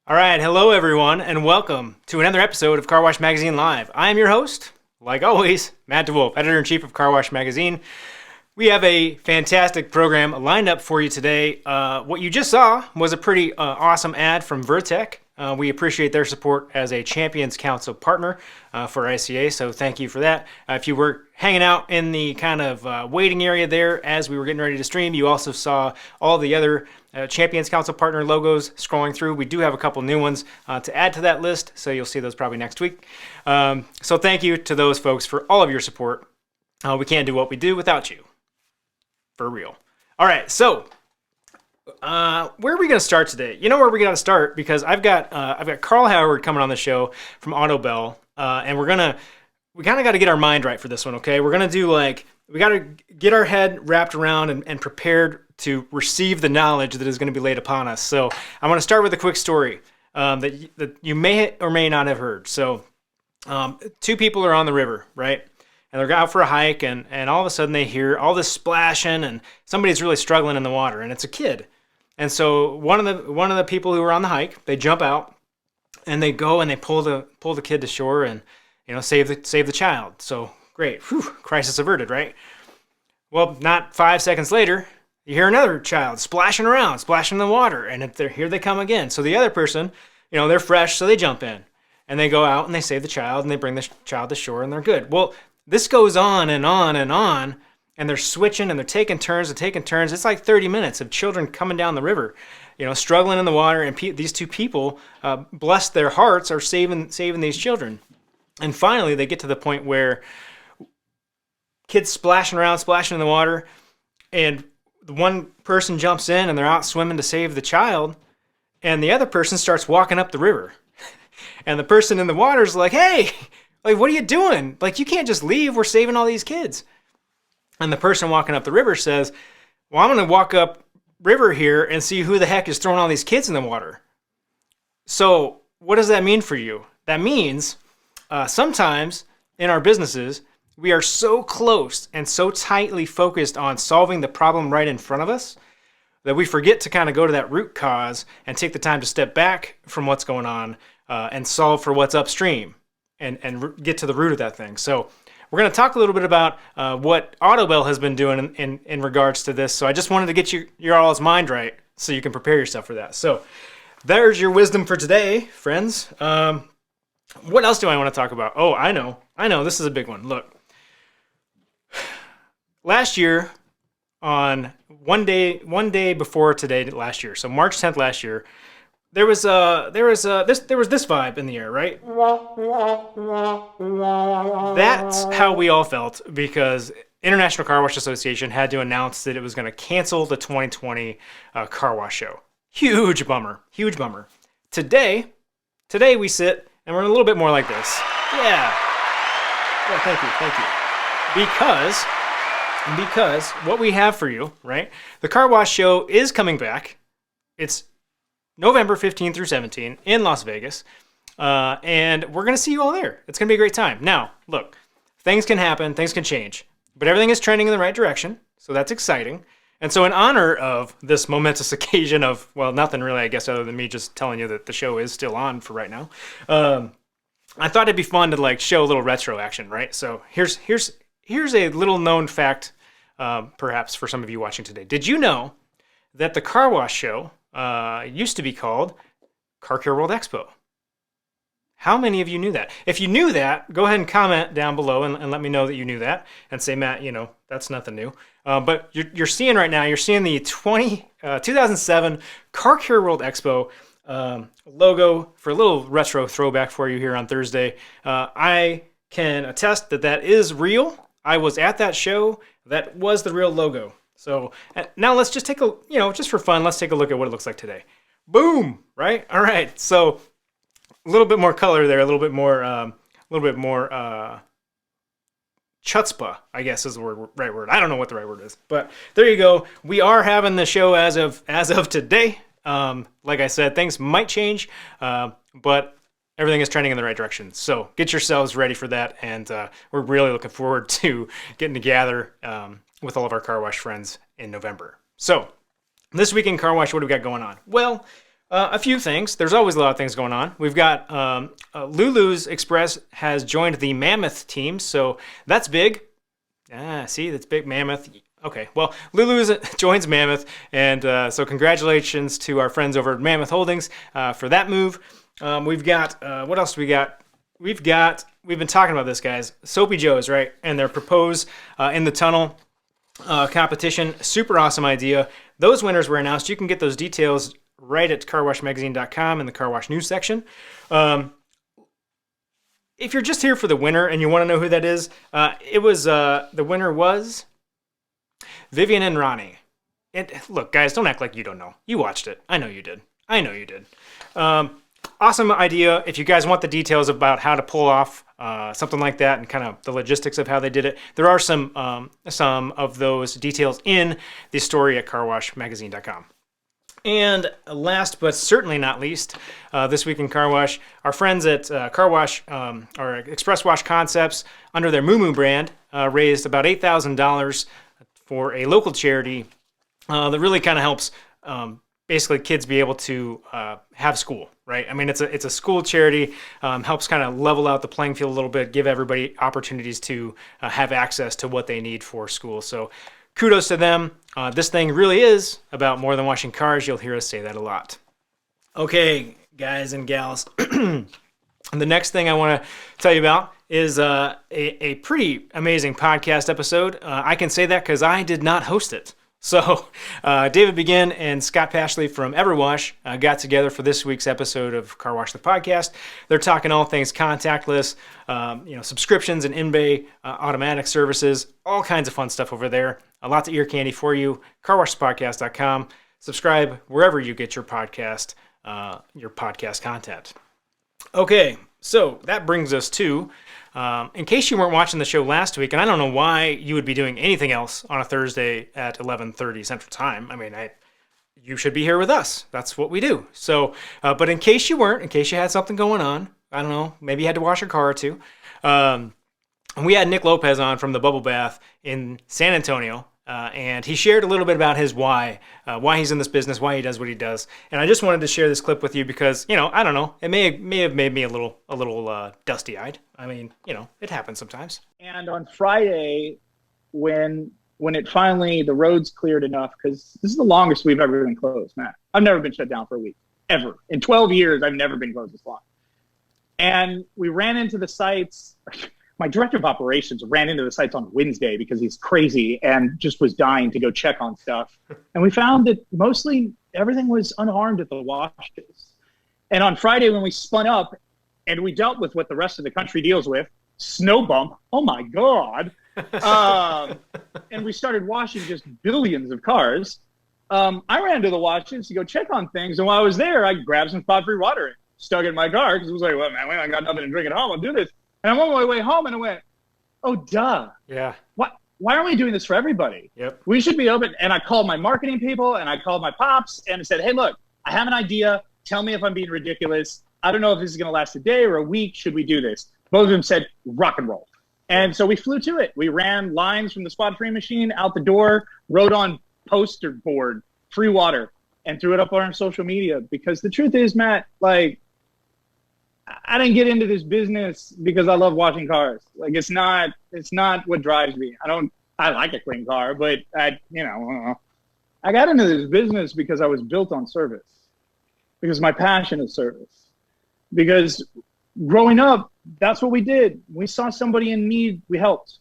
All right, hello everyone, and welcome to another episode of Car Wash Magazine Live. I am your host, like always, Matt DeWolf, editor-in-chief of Car Wash Magazine. We have a fantastic program lined up for you today. What you just saw was a pretty awesome ad from Vertec. We appreciate their support as a Champions Council partner for ICA, so thank you for that. If you were hanging out in the kind of waiting area there as we were getting ready to stream, you also saw all the other Champions Council partner logos scrolling through. We do have a couple new ones to add to that list, so you'll see those probably next week. So thank you to those folks for all of your support. We can't do what we do without you. For real. All right, so where are we going to start today? You know where we got to start, because I've got Carl Howard coming on the show from Autobell, and we kind of got to get our mind right for this one. Okay, we're gonna do we got to get our head wrapped around and prepared to receive the knowledge that is going to be laid upon us. So I'm going to start with a quick story that you may or may not have heard. So two people are on the river, right? And they're out for a hike, and all of a sudden they hear all this splashing, and somebody's really struggling in the water, and it's a kid. And so one of the people who were on the hike, they jump out, and they go and they pull the kid to shore, and save the child. So great, whew, crisis averted, right? Well, not 5 seconds later, you hear another child splashing around, splashing in the water, and here they come again. So the other person, they're fresh, so they jump in, and they go out and they save the child, and they bring the child to shore, and they're good. Well, this goes on and on and on, and they're switching and they're taking turns and taking turns. It's like 30 minutes of children coming down the river, struggling in the water, and these two people, bless their hearts, are saving these children. And finally, they get to the point where kids splashing around, splashing in the water, and the one person jumps in and they're out swimming to save the child, and the other person starts walking up the river. And the person in the water is like, hey, what are you doing? You can't just leave. We're saving all these kids. And the person walking up the river says, well, I'm going to walk up river here and see who the heck is throwing all these kids in the water. So what does that mean for you? That means sometimes in our businesses, we are so close and so tightly focused on solving the problem right in front of us that we forget to kind of go to that root cause and take the time to step back from what's going on and solve for what's upstream. And get to the root of that thing. So we're going to talk a little bit about what Autobell has been doing in regards to this. So I just wanted to get your all's mind right so you can prepare yourself for that. So there's your wisdom for today, friends. What else do I want to talk about? Oh, I know. This is a big one. Look, last year on one day before today last year, so March 10th last year, there was this vibe in the air, right? That's how we all felt, because International Car Wash Association had to announce that it was going to cancel the 2020 car wash show. Huge bummer. Today we sit and we're a little bit more like this. Yeah, thank you. Because what we have for you, right? The car wash show is coming back. It's November 15 through 17 in Las Vegas, and we're going to see you all there. It's going to be a great time. Now, look, things can happen, things can change, but everything is trending in the right direction, so that's exciting. And so in honor of this momentous occasion of, well, nothing really, I guess, other than me just telling you that the show is still on for right now, I thought it'd be fun to show a little retro action, right? So here's a little known fact, perhaps for some of you watching today. Did you know that the car wash show used to be called Car Care World Expo? How many of you knew that? If you knew that, go ahead and comment down below and let me know that you knew that, and say, Matt, that's nothing new. But you're seeing right now, you're seeing the 2007 Car Care World Expo logo for a little retro throwback for you here on Thursday. I can attest that is real. I was at that show. That was the real logo. So now let's just just for fun, let's take a look at what it looks like today. Boom, right? All right. So a little bit more color there, a little bit more chutzpah, I guess is the right word. I don't know what the right word is, but there you go. We are having the show as of today. Like I said, things might change, but everything is trending in the right direction. So get yourselves ready for that, and we're really looking forward to getting together with all of our car wash friends in November. So this week in car wash, what do we got going on? Well, A few things. There's always a lot of things going on. We've got Lulu's Express has joined the Mammoth team, so that's big. See, that's big, Mammoth. Okay, well, Lulu's joins Mammoth, and so congratulations to our friends over at Mammoth Holdings for that move. We've got, what else do we got? We've been talking about this, guys. Soapy Joe's, right? And their Propose in the Tunnel competition. Super awesome idea. Those winners were announced. You can get those details right at carwashmagazine.com in the Car Wash news section. If you're just here for the winner and you want to know who that is, the winner was Vivian and Ronnie. And look, guys, don't act like you don't know. You watched it. I know you did. Awesome idea. If you guys want the details about how to pull off something like that and kind of the logistics of how they did it, there are some of those details in the story at carwashmagazine.com. And last but certainly not least, this week in Car Wash, our friends at Car Wash, or Express Wash Concepts, under their Moo Moo brand, raised about $8,000 for a local charity that really kind of helps basically kids be able to have school, right? I mean, it's a school charity, helps kind of level out the playing field a little bit, give everybody opportunities to have access to what they need for school. So kudos to them. This thing really is about more than washing cars. You'll hear us say that a lot. Okay, guys and gals. The next thing I want to tell you about is a pretty amazing podcast episode. I can say that because I did not host it. So David Begin and Scott Pashley from Everwash got together for this week's episode of Car Wash the Podcast. They're talking all things contactless, subscriptions and in-bay automatic services, all kinds of fun stuff over there. Lots of ear candy for you. CarWashThePodcast.com. Subscribe wherever you get your podcast content. Okay, so that brings us to, in case you weren't watching the show last week, and I don't know why you would be doing anything else on a Thursday at 11:30 Central Time. I mean, you should be here with us. That's what we do. So, but in case you weren't, in case you had something going on, I don't know, maybe you had to wash your car or two, we had Nick Lopez on from the Bubble Bath in San Antonio. And he shared a little bit about his why he's in this business, why he does what he does. And I just wanted to share this clip with you because, I don't know, it may have made me a little dusty-eyed. I mean, it happens sometimes. And on Friday, when it finally, the roads cleared enough, because this is the longest we've ever been closed, Matt. I've never been shut down for a week, ever. In 12 years, I've never been closed this long. And we ran into the sites. My director of operations ran into the sites on Wednesday because he's crazy and just was dying to go check on stuff. And we found that mostly everything was unharmed at the washes. And on Friday, when we spun up and we dealt with what the rest of the country deals with, snow bump, oh my God. And we started washing just billions of cars. I ran to the washes to go check on things. And while I was there, I grabbed some spot-free water and stuck it in my car because it was like, well, man, I got nothing to drink at home. I'll do this. And I'm on my way home, and I went, oh, duh. Yeah. Why aren't we doing this for everybody? Yep. We should be open. And I called my marketing people, and I called my pops, and I said, hey, look, I have an idea. Tell me if I'm being ridiculous. I don't know if this is going to last a day or a week. Should we do this? Both of them said, rock and roll. And so we flew to it. We ran lines from the spot-free machine out the door, wrote on poster board, free water, and threw it up on our social media. Because the truth is, Matt, I didn't get into this business because I love washing cars. It's not what drives me. I like a clean car, but I got into this business because I was built on service, because my passion is service, because growing up, that's what we did. We saw somebody in need, we helped.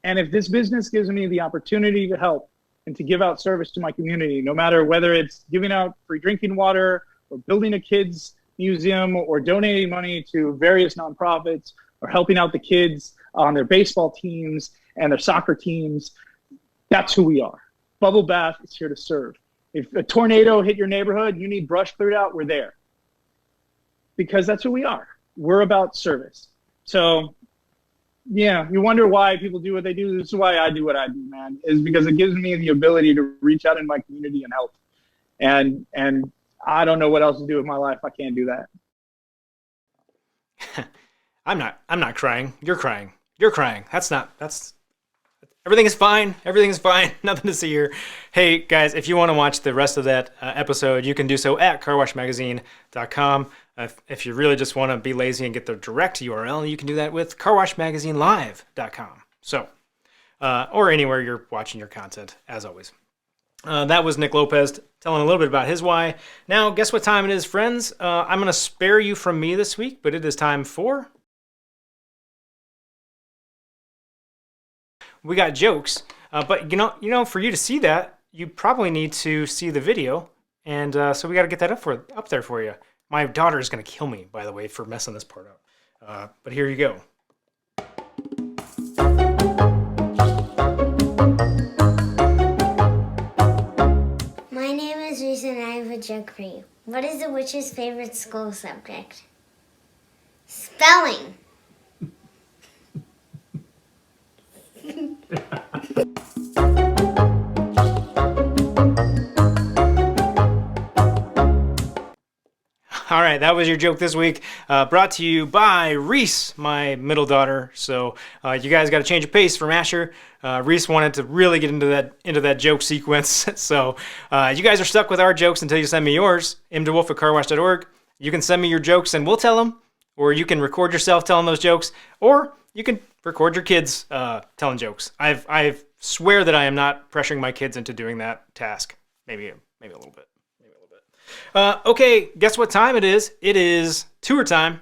And if this business gives me the opportunity to help and to give out service to my community, no matter whether it's giving out free drinking water or building a kid's museum or donating money to various nonprofits or helping out the kids on their baseball teams and their soccer teams, that's who we are. Bubble Bath is here to serve. If a tornado hit your neighborhood, you need brush cleared out, we're there. Because that's who we are. We're about service. So, yeah, you wonder why people do what they do. This is why I do what I do, man, is because it gives me the ability to reach out in my community and help. And I don't know what else to do with my life. I can't do that. I'm not crying. You're crying. That's Everything is fine. Everything is fine. Nothing to see here. Hey, guys, if you want to watch the rest of that episode, you can do so at carwashmagazine.com. If you really just want to be lazy and get the direct URL, you can do that with carwashmagazinelive.com. So, or anywhere you're watching your content, as always. That was Nick Lopez telling a little bit about his why. Now, guess what time it is, friends? I'm going to spare you from me this week, but it is time for... We got jokes, but you know, for you to see that, you probably need to see the video, and so we got to get that up there for you. My daughter is going to kill me, by the way, for messing this part up. But here you go. My name is Reese, and I have a joke for you. What is the witch's favorite school subject? Spelling. All right, that was your joke this week, brought to you by Reese, my middle daughter. So you guys got to change of pace from Asher. Reese wanted to really get into that joke sequence. So you guys are stuck with our jokes until you send me yours. mdewolf@carwash.org. You can send me your jokes and we'll tell them, or you can record yourself telling those jokes, or you can record your kids telling jokes. I swear that I am not pressuring my kids into doing that task. Maybe a little bit. Okay, guess what time it is? It is tour time.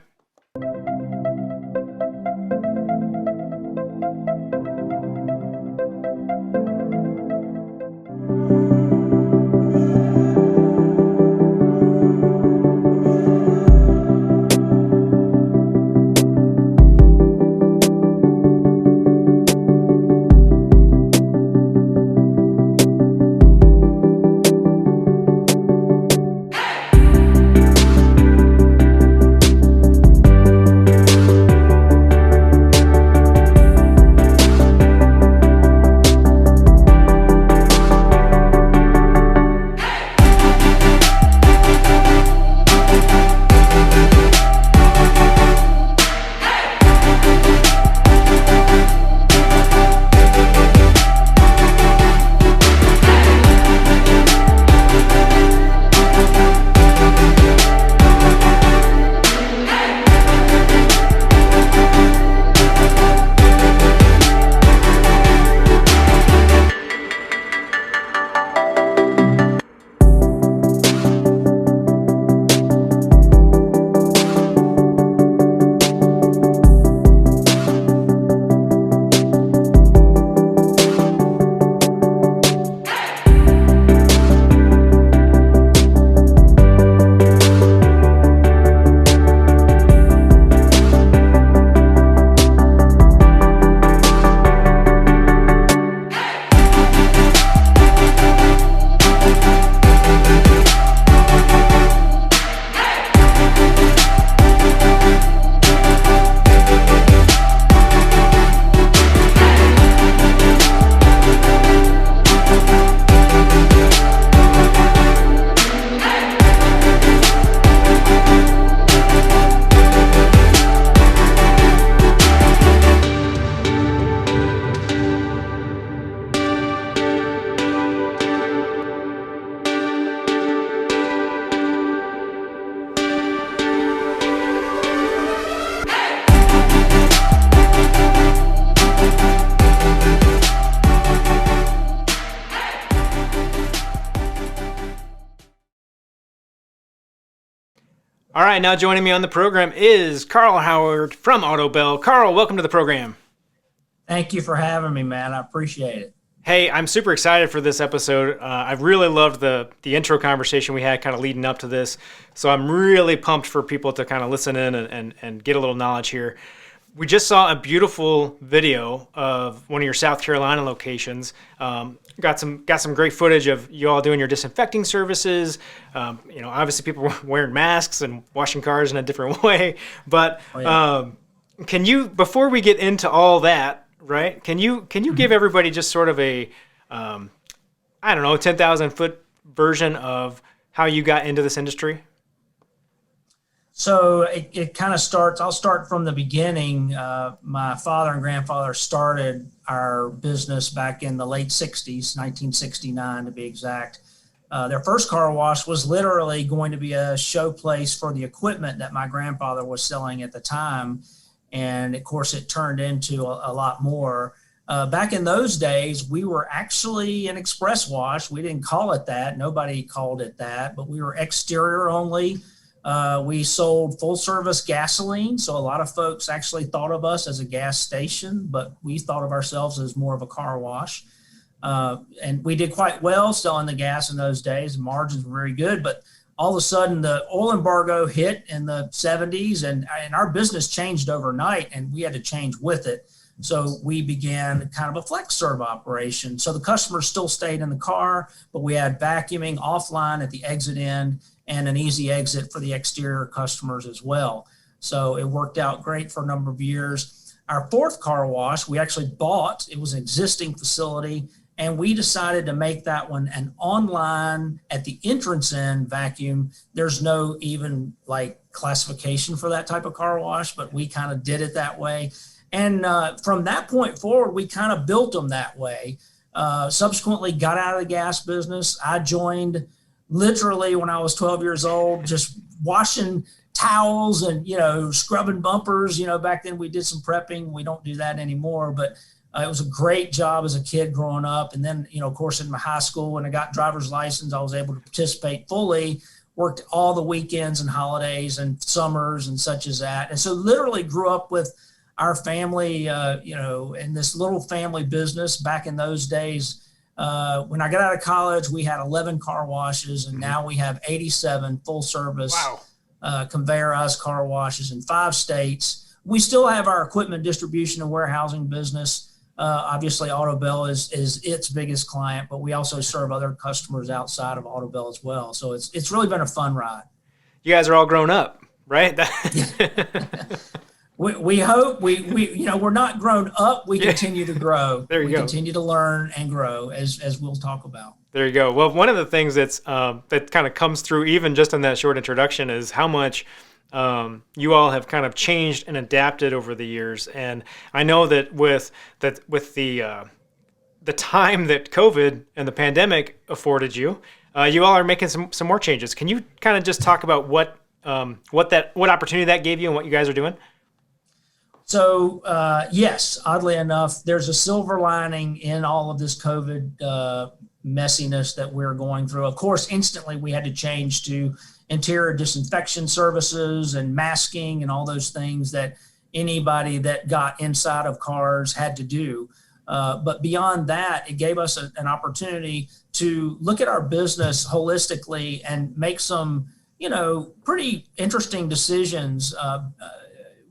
All right, now joining me on the program is Carl Howard from Autobell. Carl, welcome to the program. Thank you for having me, man. I appreciate it. Hey, I'm super excited for this episode. I really loved the intro conversation we had kind of leading up to this. So I'm really pumped for people to kind of listen in and get a little knowledge here. We just saw a beautiful video of one of your South Carolina locations. Got some great footage of you all doing your disinfecting services. Obviously people were wearing masks and washing cars in a different way. But can you, before we get into all that, right? Can you give everybody just sort of a 10,000 foot version of how you got into this industry? So it kind of starts, I'll start from the beginning. My father and grandfather started our business back in the late 60s, 1969 to be exact. Their first car wash was literally going to be a showplace for the equipment that my grandfather was selling at the time. And of course, it turned into a lot more. Back in those days, we were actually an express wash. We didn't call it that. Nobody called it that, but we were exterior only. We sold full service gasoline. So a lot of folks actually thought of us as a gas station, but we thought of ourselves as more of a car wash. And we did quite well selling the gas in those days. Margins were very good, but all of a sudden the oil embargo hit in the 70s and our business changed overnight and we had to change with it. So we began kind of a flex serve operation. So the customers still stayed in the car, but we had vacuuming offline at the exit end and an easy exit for the exterior customers as well. So it worked out great for a number of years. Our fourth car wash, we actually bought, it was an existing facility, and we decided to make that one an online at the entrance end vacuum. There's no even like classification for that type of car wash, but we kind of did it that way. And from that point forward, we kind of built them that way. Subsequently got out of the gas business. I joined literally when I was 12 years old, just washing towels and, scrubbing bumpers. Back then we did some prepping. We don't do that anymore, but it was a great job as a kid growing up. And then, of course, in my high school, when I got driver's license, I was able to participate fully, worked all the weekends and holidays and summers and such as that. And so literally grew up with our family, in this little family business back in those days. When I got out of college, we had 11 car washes, and now we have 87 full service conveyorized car washes in 5 states. We still have our equipment distribution and warehousing business. Obviously, Autobell is its biggest client, but we also serve other customers outside of Autobell as well. So it's really been a fun ride. You guys are all grown up, right? We hope we're not grown up. We continue to grow. There you go. We continue to learn and grow as we'll talk about. There you go. Well, one of the things that kind of comes through even just in that short introduction is how much you all have kind of changed and adapted over the years. And I know that with the time that COVID and the pandemic afforded you, you all are making some more changes. Can you kind of just talk about what opportunity that gave you and what you guys are doing? So, yes, oddly enough, there's a silver lining in all of this COVID messiness that we're going through. Of course, instantly we had to change to interior disinfection services and masking and all those things that anybody that got inside of cars had to do. But beyond that, it gave us an opportunity to look at our business holistically and make some, pretty interesting decisions.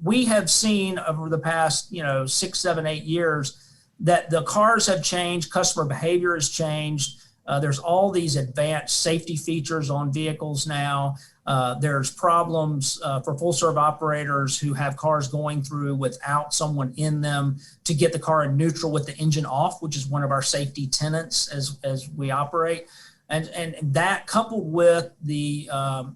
We have seen over the past, 6, 7, 8 years that the cars have changed, customer behavior has changed. There's all these advanced safety features on vehicles now. There's problems for full serve operators who have cars going through without someone in them to get the car in neutral with the engine off, which is one of our safety tenets as we operate. And that coupled with the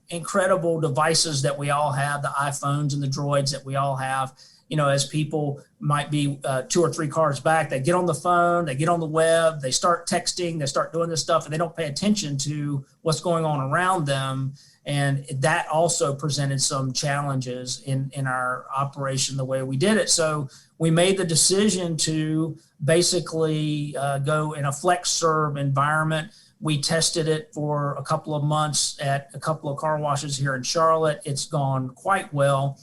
incredible devices that we all have, the iPhones and the Droids that we all have, as people might be 2 or 3 cars back, they get on the phone, they get on the web, they start texting, they start doing this stuff, and they don't pay attention to what's going on around them. And that also presented some challenges in our operation the way we did it. So we made the decision to basically go in a flex serve environment. We tested it for a couple of months at a couple of car washes here in Charlotte. It's gone quite well.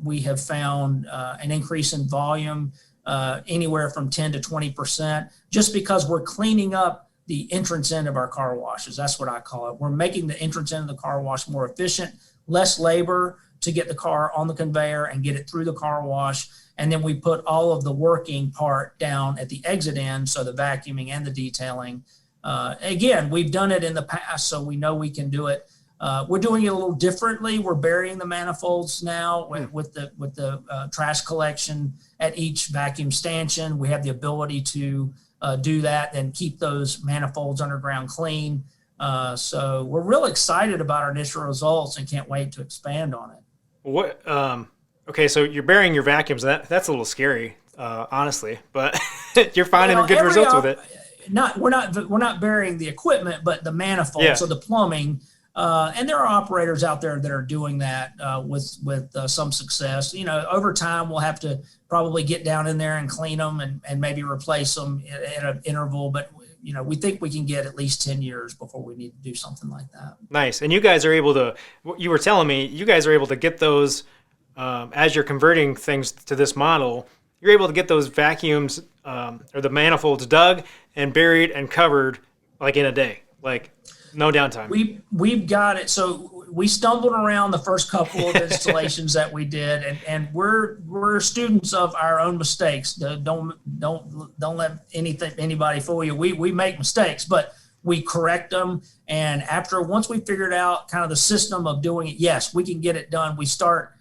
We have found an increase in volume anywhere from 10 to 20%, just because we're cleaning up the entrance end of our car washes. That's what I call it. We're making the entrance end of the car wash more efficient, less labor to get the car on the conveyor and get it through the car wash. And then we put all of the working part down at the exit end, so the vacuuming and the detailing. Again, we've done it in the past, so we know we can do it. We're doing it a little differently. We're burying the manifolds now with the trash collection at each vacuum stanchion. We have the ability to do that and keep those manifolds underground clean. So we're real excited about our initial results and can't wait to expand on it. What? Okay, so you're burying your vacuums. That's a little scary, honestly. But you're finding good results with it. We're not burying the equipment, but the manifold, so the plumbing. And there are operators out there that are doing that with some success. Over time we'll have to probably get down in there and clean them and maybe replace them at an interval. But we think we can get at least 10 years before we need to do something like that. Nice. And you guys are able to. You were telling me you guys are able to get those as you're converting things to this model. You're able to get those vacuums or the manifolds dug and buried and covered like in a day, like no downtime. We've got it. So we stumbled around the first couple of installations that we did, and we're students of our own mistakes. Don't let anybody fool you. We make mistakes, but we correct them. And once we figured out kind of the system of doing it, yes, we can get it done. We start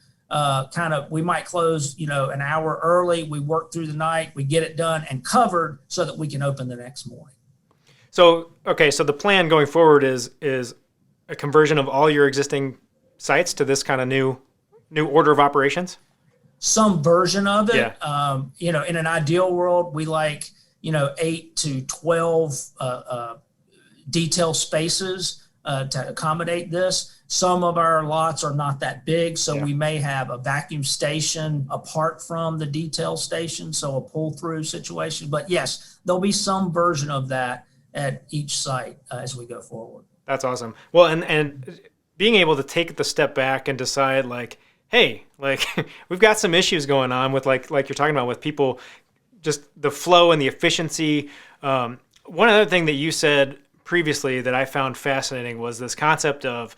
we might close, an hour early. We work through the night, we get it done and covered so that we can open the next morning. So the plan going forward is a conversion of all your existing sites to this kind of new order of operations? Some version of it. Yeah. In an ideal world, we like, 8 to 12 detail spaces to accommodate this. Some of our lots are not that big, so we may have a vacuum station apart from the detail station, so a pull-through situation. But yes, there'll be some version of that at each site as we go forward. That's awesome. Well, and being able to take the step back and decide, like, hey, like we've got some issues going on with like you're talking about with people, just the flow and the efficiency. One other thing that you said previously that I found fascinating was this concept of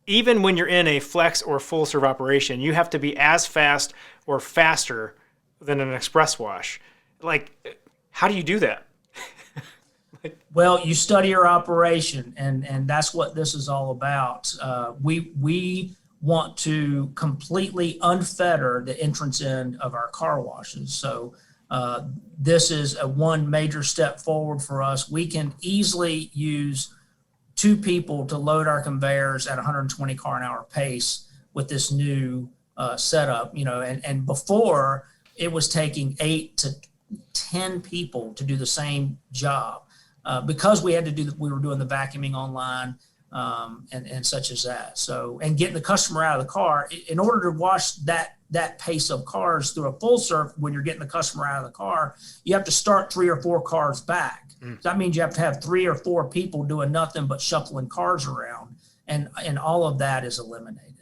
even when you're in a flex or full serve operation, you have to be as fast or faster than an express wash. Like, how do you do that? Well, you study your operation, and that's what this is all about. We want to completely unfetter the entrance end of our car washes. So this is one major step forward for us. We can easily use 2 people to load our conveyors at 120 car an hour pace with this new setup, and before it was taking 8 to 10 people to do the same job because we were doing the vacuuming online and such as that. So, and getting the customer out of the car in order to wash that pace of cars through a full serve. When you're getting the customer out of the car, you have to start 3 or 4 cars back. So that means you have to have 3 or 4 people doing nothing but shuffling cars around, and all of that is eliminated.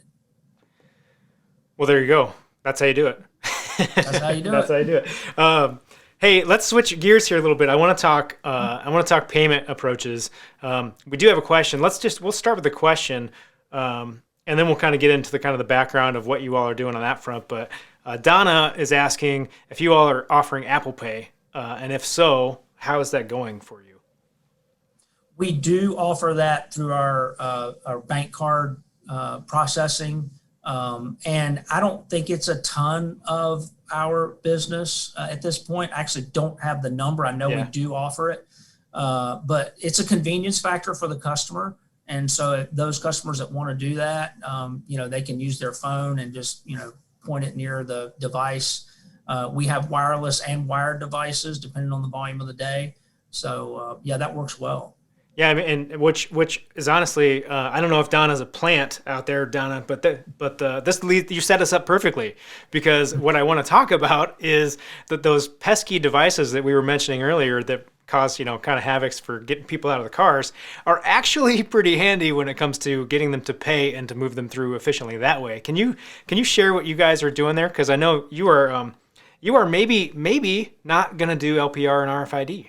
Well, there you go. That's how you do it. That's how you do That's how you do it. Hey, let's switch gears here a little bit. I want to talk payment approaches. We do have a question. We'll start with the question, and then we'll kind of get into the background of what you all are doing on that front. But Donna is asking if you all are offering Apple Pay, and if so, how is that going for you? We do offer that through our bank card processing, and I don't think it's a ton of our business at this point. I actually don't have the number. I know we do offer it, but it's a convenience factor for the customer. And so if those customers that want to do that, they can use their phone and just, point it near the device. We have wireless and wired devices depending on the volume of the day. So that works well. Yeah, I mean, and which is honestly, I don't know if Donna's a plant out there, Donna, but this lead, you set us up perfectly, because what I want to talk about is that those pesky devices that we were mentioning earlier that cause kind of havocs for getting people out of the cars are actually pretty handy when it comes to getting them to pay and to move them through efficiently that way. Can you share what you guys are doing there? Because I know you are maybe not going to do LPR and RFID.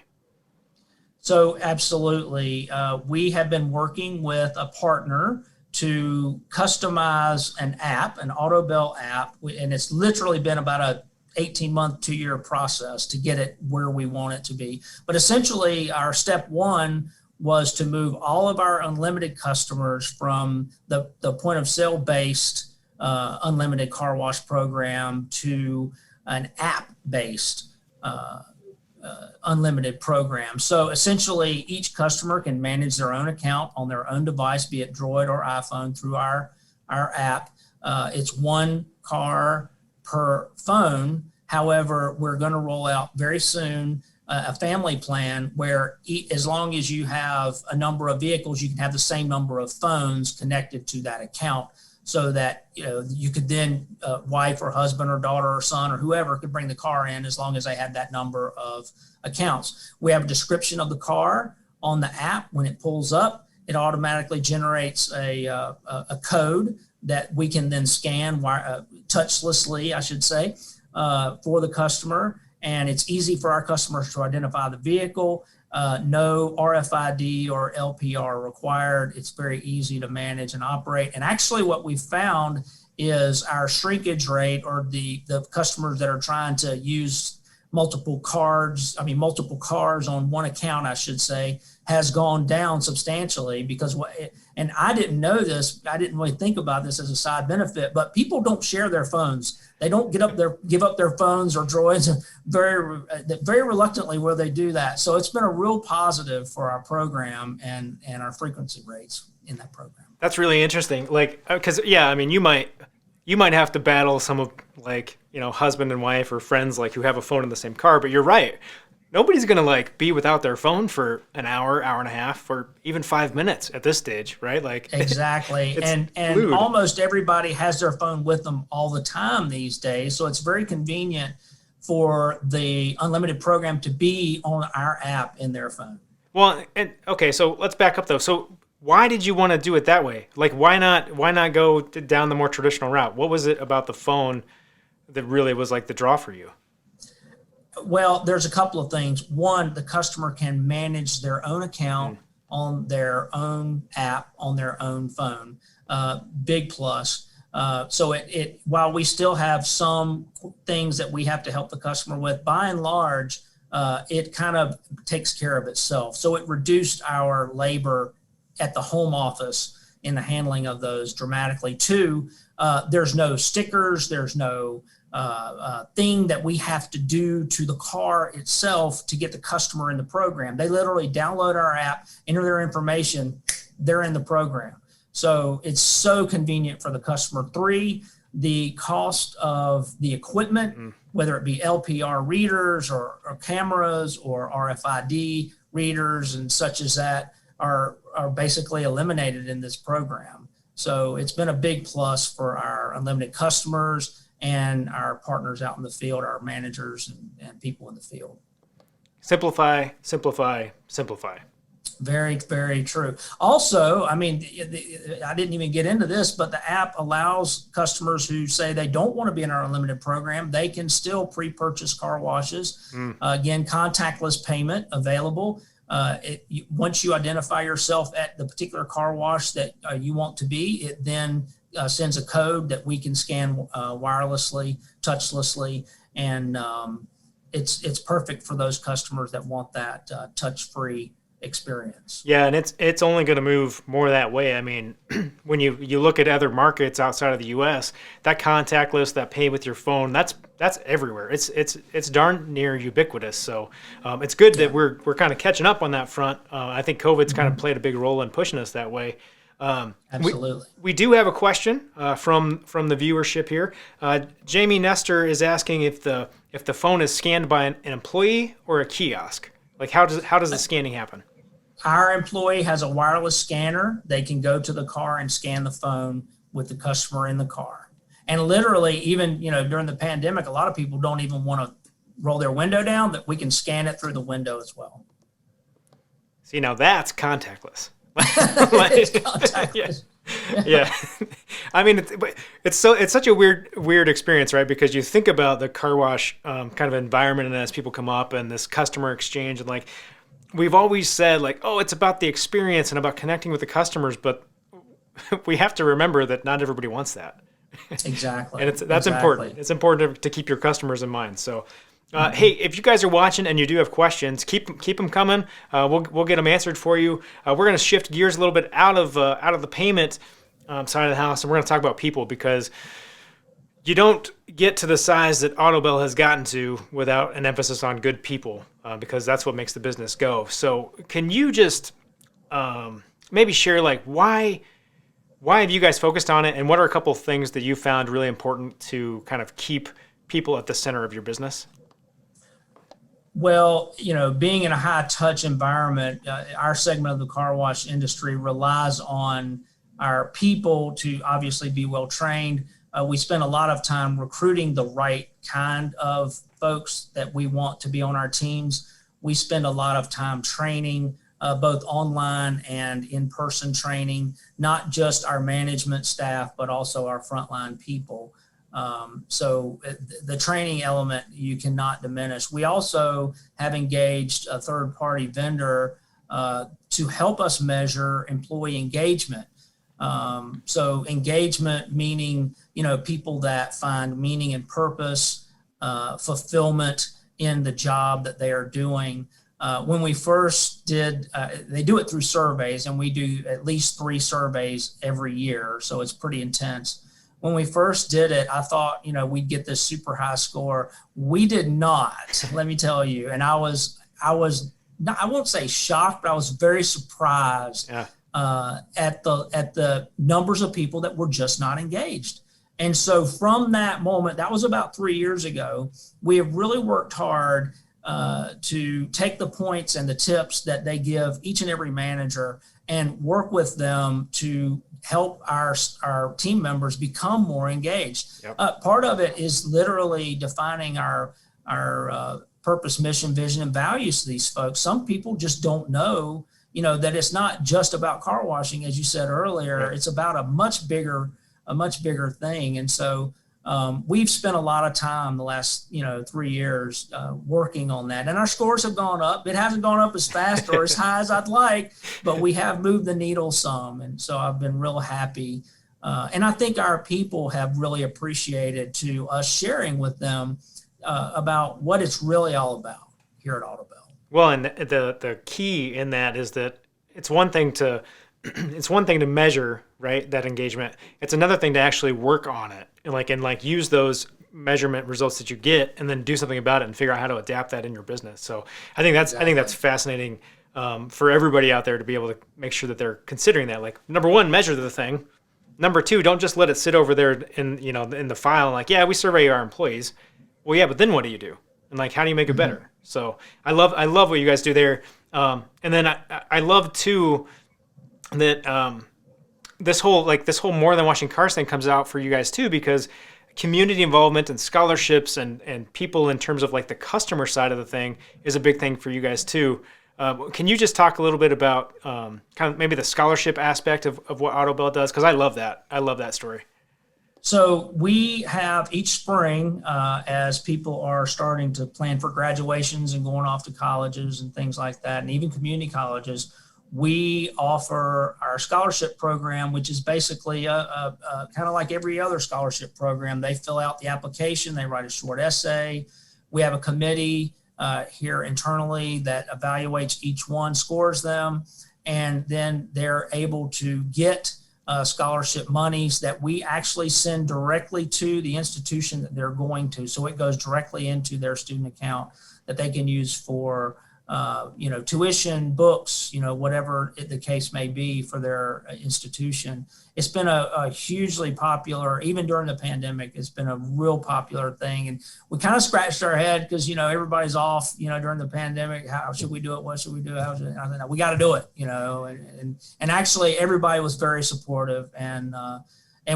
So absolutely. We have been working with a partner to customize an app, an Autobell app, and it's literally been about a 18-month, 2-year process to get it where we want it to be. But essentially, our step one was to move all of our unlimited customers from the point of sale based unlimited car wash program to an app based unlimited program. So essentially, each customer can manage their own account on their own device, be it Droid or iPhone, through our app. It's one car per phone. However, we're going to roll out very soon a family plan where as long as you have a number of vehicles, you can have the same number of phones connected to that account, so that you could then wife or husband or daughter or son or whoever could bring the car in as long as they had that number of accounts. We have a description of the car on the app. When it pulls up, it automatically generates a code that we can then scan touchlessly, I should say, for the customer. And it's easy for our customers to identify the vehicle. No RFID or LPR required. It's very easy to manage and operate. And actually what we found is our shrinkage rate, or the customers that are trying to use multiple cars on one account, I should say, has gone down substantially. Because and I didn't know this, I didn't really think about this as a side benefit, but people don't share their phones. They don't give up their phones or Droids very reluctantly where they do that. So it's been a real positive for our program and our frequency rates in that program. That's really interesting. Like, because you might have to battle some of, like, husband and wife or friends like who have a phone in the same car, but you're right. Nobody's going to like be without their phone for an hour and a half, or even 5 minutes at this stage, right? Like, exactly. And almost everybody has their phone with them all the time these days. So it's very convenient for the unlimited program to be on our app in their phone. Well, and okay, so let's back up though. So why did you want to do it that way? Like, why not go down the more traditional route? What was it about the phone that really was like the draw for you? Well, there's a couple of things. One, the customer can manage their own account on their own app, on their own phone. Big plus. So while we still have some things that we have to help the customer with, by and large, it kind of takes care of itself. So it reduced our labor at the home office in the handling of those dramatically. Two, there's no stickers, there's no thing that we have to do to the car itself to get the customer in the program. They literally download our app, enter their information, they're in the program. So it's so convenient for the customer. Three, the cost of the equipment, whether it be LPR readers or cameras or RFID readers and such as that, are basically eliminated in this program. So it's been a big plus for our unlimited customers and our partners out in the field, our managers and people in the field. Simplify, simplify, simplify. Very, very true. Also, I mean, I didn't even get into this, but the app allows customers who say they don't want to be in our unlimited program, they can still pre-purchase car washes. Again, contactless payment available. Once you identify yourself at the particular car wash that you want to be, it then sends a code that we can scan wirelessly, touchlessly, and it's perfect for those customers that want that touch-free experience. Yeah, and it's only going to move more that way. I mean, when you look at other markets outside of the U.S., that contactless, that pay with your phone, that's everywhere. It's darn near ubiquitous. So it's good that we're kind of catching up on that front. I think COVID's kind of played a big role in pushing us that way. Absolutely. We do have a question from the viewership here. Jamie Nestor is asking if the phone is scanned by an employee or a kiosk. Like, how does the scanning happen? Our employee has a wireless scanner. They can go to the car and scan the phone with the customer in the car. And literally, even during the pandemic, a lot of people don't even want to roll their window down. That we can scan it through the window as well. See, now that's contactless. It's contactless. Yeah. I mean, it's such a weird experience, right? Because you think about the car wash kind of environment, and as people come up and this customer exchange, and like we've always said, like, oh, it's about the experience and about connecting with the customers, but we have to remember that not everybody wants that. Exactly. And that's important. It's important to keep your customers in mind. So. Hey, if you guys are watching and you do have questions, keep them coming. We'll get them answered for you. We're going to shift gears a little bit out of the payment side of the house, and we're going to talk about people, because you don't get to the size that Autobell has gotten to without an emphasis on good people, because that's what makes the business go. So can you just maybe share like why have you guys focused on it, and what are a couple things that you found really important to kind of keep people at the center of your business? Well, being in a high touch environment, our segment of the car wash industry relies on our people to obviously be well trained. We spend a lot of time recruiting the right kind of folks that we want to be on our teams. We spend a lot of time training, both online and in-person training, not just our management staff, but also our frontline people. So the training element you cannot diminish. We also have engaged a third-party vendor to help us measure employee engagement. So engagement meaning, people that find meaning and purpose, fulfillment in the job that they are doing. When we first did, they do it through surveys, and we do at least 3 surveys every year. So it's pretty intense. When we first did it, I thought, we'd get this super high score. We did not, let me tell you. And I won't say shocked, but I was very surprised. Yeah. At the numbers of people that were just not engaged. And so from that moment, that was about 3 years ago, we have really worked hard to take the points and the tips that they give each and every manager and work with them to help our team members become more engaged. Yep. Part of it is literally defining our purpose, mission, vision, and values to these folks. Some people just don't know that it's not just about car washing, as you said earlier. Right. It's about a much bigger thing. And so we've spent a lot of time the last 3 years working on that, and our scores have gone up. It hasn't gone up as fast or as high as I'd like, but we have moved the needle some, and so I've been real happy. And I think our people have really appreciated to us sharing with them about what it's really all about here at Autobell. Well, and the key in that is that it's one thing to measure, right, that engagement. It's another thing to actually work on it and use those measurement results that you get and then do something about it and figure out how to adapt that in your business. So I think that's fascinating for everybody out there to be able to make sure that they're considering that. Like, number one, measure the thing. Number two, don't just let it sit over there in the file and we survey our employees. Well, yeah, but then what do you do? And how do you make it better? So I love what you guys do there. And then I love too that this whole more than washing cars thing comes out for you guys too, because community involvement and scholarships and people in terms of the customer side of the thing is a big thing for you guys too. Can you just talk a little bit about kind of maybe the scholarship aspect of what Autobell does? Because I love that. I love that story. So we have each spring, as people are starting to plan for graduations and going off to colleges and things like that, and even community colleges, we offer our scholarship program, which is basically a kind of like every other scholarship program. They fill out the application, they write a short essay. We have a committee here internally that evaluates each one, scores them, and then they're able to get scholarship monies that we actually send directly to the institution that they're going to. So it goes directly into their student account that they can use for tuition, books, whatever the case may be for their institution. It's been a hugely popular, even during the pandemic, it's been a real popular thing. And we kind of scratched our head because, everybody's off, during the pandemic. How should we do it? What should we do? I don't know. We got to do it, and actually everybody was very supportive. And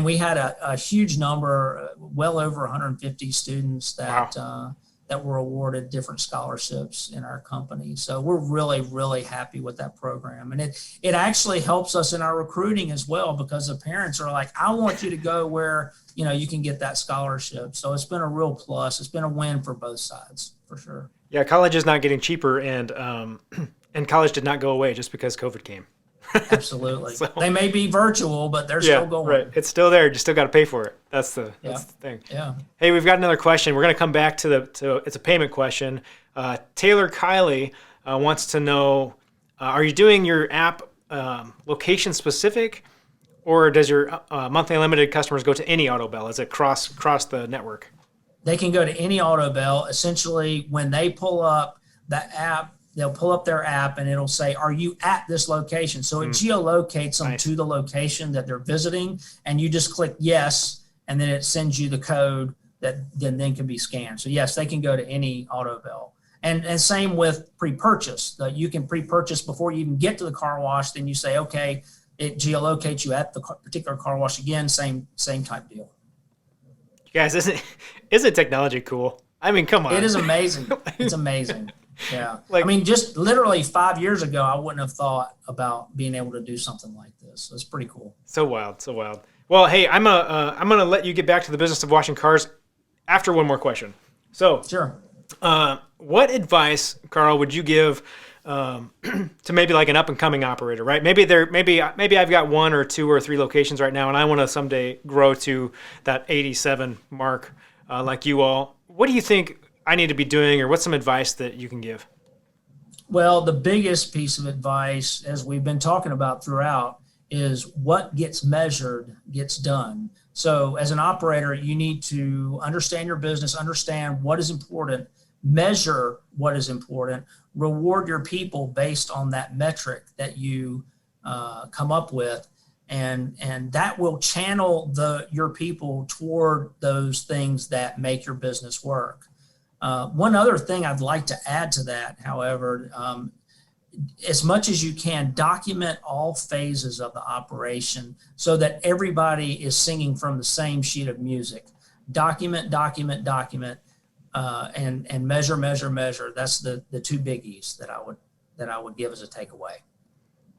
we had a huge number, well over 150 students that, wow, that were awarded different scholarships in our company. So we're really, really happy with that program. And it actually helps us in our recruiting as well, because the parents are like, I want you to go where, you can get that scholarship. So it's been a real plus. It's been a win for both sides, for sure. Yeah, college is not getting cheaper, and college did not go away just because COVID came. Absolutely. So, they may be virtual, but they're still going. Right. It's still there. You still got to pay for it. That's the thing. Yeah. Hey, we've got another question. We're going to come back to it's a payment question. Taylor Kiley wants to know, are you doing your app location specific, Or does your monthly unlimited customers go to any Autobell? Is it cross the network? They can go to any Autobell. Essentially, when they pull up the app, they'll pull up their app and it'll say, "Are you at this location?" So it geolocates them to the location that they're visiting, and you just click yes, and then it sends you the code that then can be scanned. So yes, they can go to any Autobell. And same with pre-purchase. You can pre-purchase before you even get to the car wash. Then you say, okay, it geolocates you at the particular car wash again. Same type deal. Guys, isn't technology cool? I mean, come on. It is amazing. It's amazing. Yeah. Like, I mean, just literally 5 years ago, I wouldn't have thought about being able to do something like this. So it's pretty cool. So wild, so wild. Well, hey, I'm gonna let you get back to the business of washing cars after one more question. So, Sure. What advice, Carl, would you give to maybe like an up and coming operator? Right? Maybe I've got 1 or 2 or 3 locations right now, and I want to someday grow to that 87 mark, like you all. What do you think I need to be doing, or what's some advice that you can give? Well, the biggest piece of advice, as we've been talking about throughout, is what gets measured gets done. So as an operator, you need to understand your business, understand what is important, measure what is important, reward your people based on that metric that you come up with, and that will channel your people toward those things that make your business work. One other thing I'd like to add to that, however, as much as you can, document all phases of the operation so that everybody is singing from the same sheet of music. Document, and measure. That's the 2 biggies that I would give as a takeaway.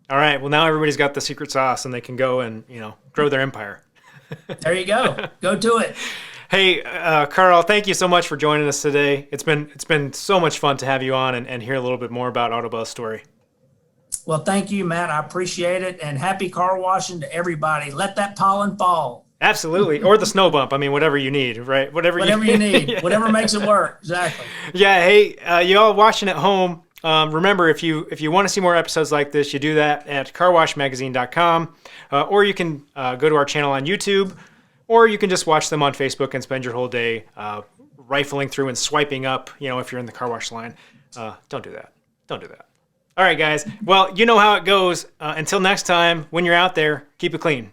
All right. Well, now everybody's got the secret sauce, and they can go and grow their empire. There you go. Go do it. Hey, Carl, thank you so much for joining us today. It's been so much fun to have you on and hear a little bit more about Autobell's story. Well, thank you, Matt. I appreciate it. And happy car washing to everybody. Let that pollen fall. Absolutely. Or the snow bump. I mean, whatever you need, right? Whatever you need. Yeah. Whatever makes it work. Exactly. Yeah. Hey, you all watching at home, remember, if you want to see more episodes like this, you do that at carwashmagazine.com, or you can go to our channel on YouTube, or you can just watch them on Facebook and spend your whole day rifling through and swiping up, if you're in the car wash line. Don't do that. Don't do that. All right, guys. Well, you know how it goes. Until next time, when you're out there, keep it clean.